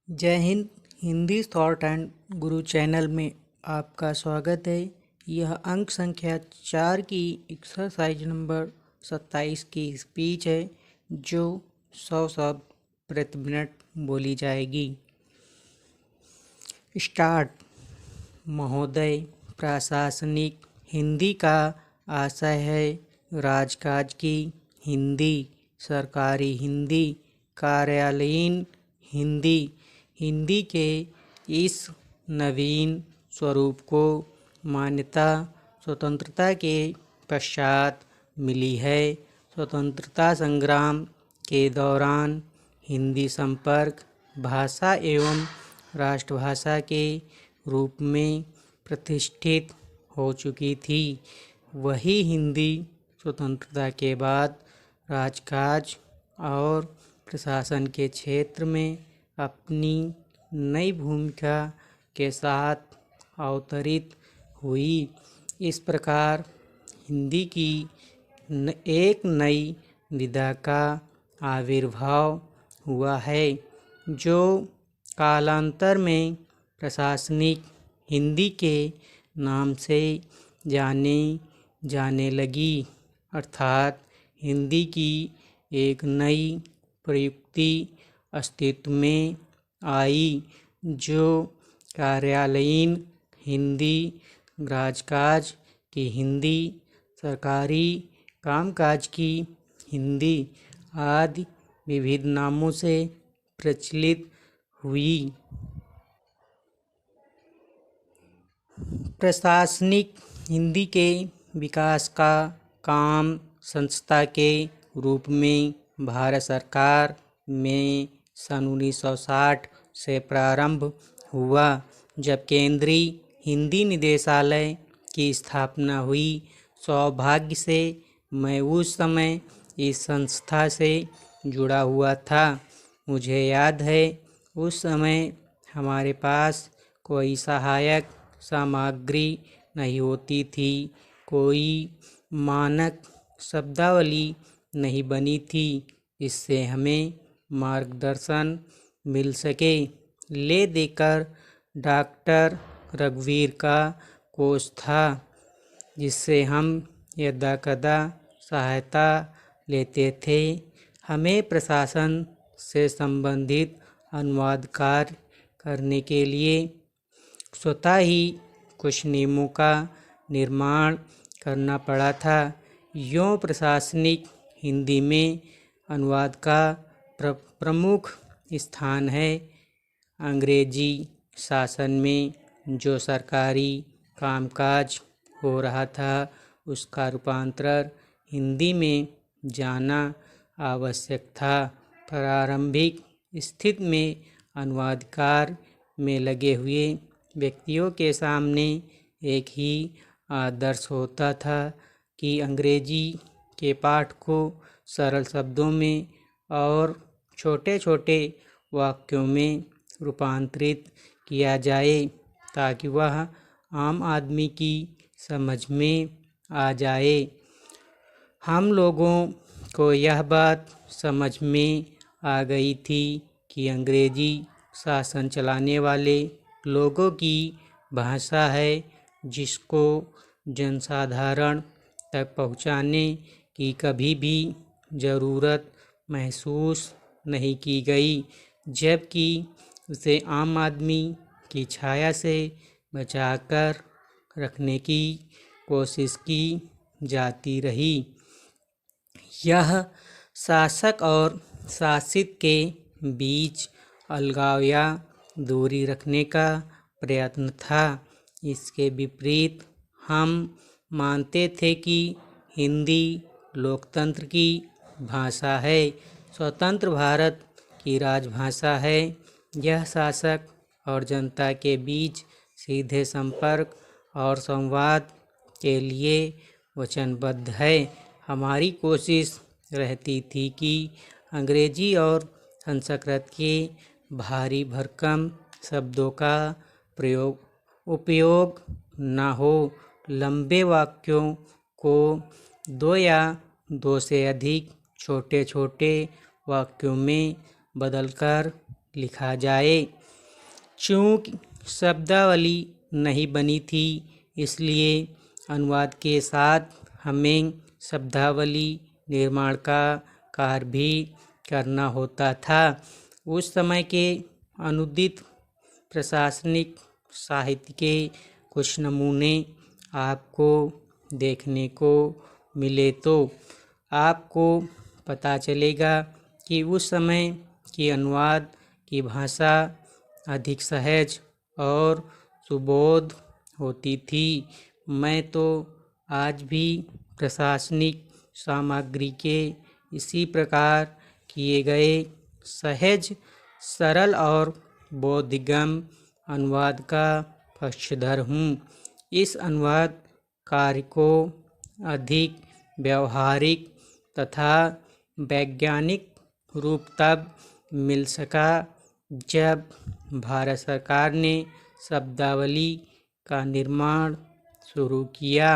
जय Hind. Hindi thought and Guru channel में आपका स्वागत है। यह अंक संख्या 4 की एक्सरसाइज नंबर 27 की स्पीच है जो 100 शब्द प्रति मिनट बोली जाएगी। स्टार्ट। महोदय, प्रशासनिक हिंदी का आशय है राजकाज की हिंदी, सरकारी हिंदी, कार्यालयीन हिंदी। हिंदी के इस नवीन स्वरूप को मान्यता स्वतंत्रता के पश्चात मिली है। स्वतंत्रता संग्राम के दौरान हिंदी संपर्क भाषा एवं राष्ट्रभाषा के रूप में प्रतिष्ठित हो चुकी थी। वही हिंदी स्वतंत्रता के बाद राजकाज और प्रशासन के क्षेत्र में अपनी नई भूमिका के साथ अवतरित हुई। इस प्रकार हिंदी की एक नई विधा का आविर्भाव हुआ है जो कालांतर में प्रशासनिक हिंदी के नाम से जाने लगी, अर्थात हिंदी की एक नई प्रयुक्ति अस्तित्व में आई जो कार्यालयीन हिंदी, राजकाज की हिंदी, सरकारी कामकाज की हिंदी आदि विविध नामों से प्रचलित हुई। प्रशासनिक हिंदी के विकास का काम संस्था के रूप में भारत सरकार में सन 1960 से प्रारंभ हुआ, जब केंद्रीय हिंदी निदेशालय की स्थापना हुई। सौभाग्य से मैं उस समय इस संस्था से जुड़ा हुआ था। मुझे याद है उस समय हमारे पास कोई सहायक सामग्री नहीं होती थी, कोई मानक शब्दावली नहीं बनी थी, इससे हमें मार्गदर्शन मिल सके। ले देकर डॉक्टर रघुवीर का कोष था, जिससे हम यदाकदा सहायता लेते थे। हमें प्रशासन से संबंधित अनुवाद कार्य करने के लिए स्वतः ही कुछ नियमों का निर्माण करना पड़ा था। यूँ प्रशासनिक हिंदी में अनुवाद का प्रमुख स्थान है। अंग्रेजी शासन में जो सरकारी कामकाज हो रहा था उसका रूपांतरण हिंदी में जाना आवश्यक था। प्रारंभिक स्थिति में अनुवाद कार्य में लगे हुए व्यक्तियों के सामने एक ही आदर्श होता था कि अंग्रेजी के पाठ को सरल शब्दों में और छोटे छोटे वाक्यों में रूपांतरित किया जाए ताकि वह आम आदमी की समझ में आ जाए। हम लोगों को यह बात समझ में आ गई थी कि अंग्रेजी शासन चलाने वाले लोगों की भाषा है, जिसको जनसाधारण तक पहुंचाने की कभी भी ज़रूरत महसूस नहीं की गई, जबकि उसे आम आदमी की छाया से बचाकर रखने की कोशिश की जाती रही। यह शासक और शासित के बीच अलगाव या दूरी रखने का प्रयत्न था। इसके विपरीत हम मानते थे कि हिंदी लोकतंत्र की भाषा है, स्वतंत्र भारत की राजभाषा है। यह शासक और जनता के बीच सीधे संपर्क और संवाद के लिए वचनबद्ध है। हमारी कोशिश रहती थी कि अंग्रेजी और संस्कृत के भारी भरकम शब्दों का उपयोग न हो। लंबे वाक्यों को दो या दो से अधिक छोटे छोटे वाक्यों में बदलकर लिखा जाए। चूँकि शब्दावली नहीं बनी थी, इसलिए अनुवाद के साथ हमें शब्दावली निर्माण का कार्य भी करना होता था। उस समय के अनुदित प्रशासनिक साहित्य के कुछ नमूने आपको देखने को मिले तो आपको पता चलेगा कि उस समय की अनुवाद की भाषा अधिक सहज और सुबोध होती थी। मैं तो आज भी प्रशासनिक सामग्री के इसी प्रकार किए गए सहज, सरल और बोधगम्य अनुवाद का पक्षधर हूँ। इस अनुवाद कार्य को अधिक व्यावहारिक तथा वैज्ञानिक रूप तब मिल सका जब भारत सरकार ने शब्दावली का निर्माण शुरू किया।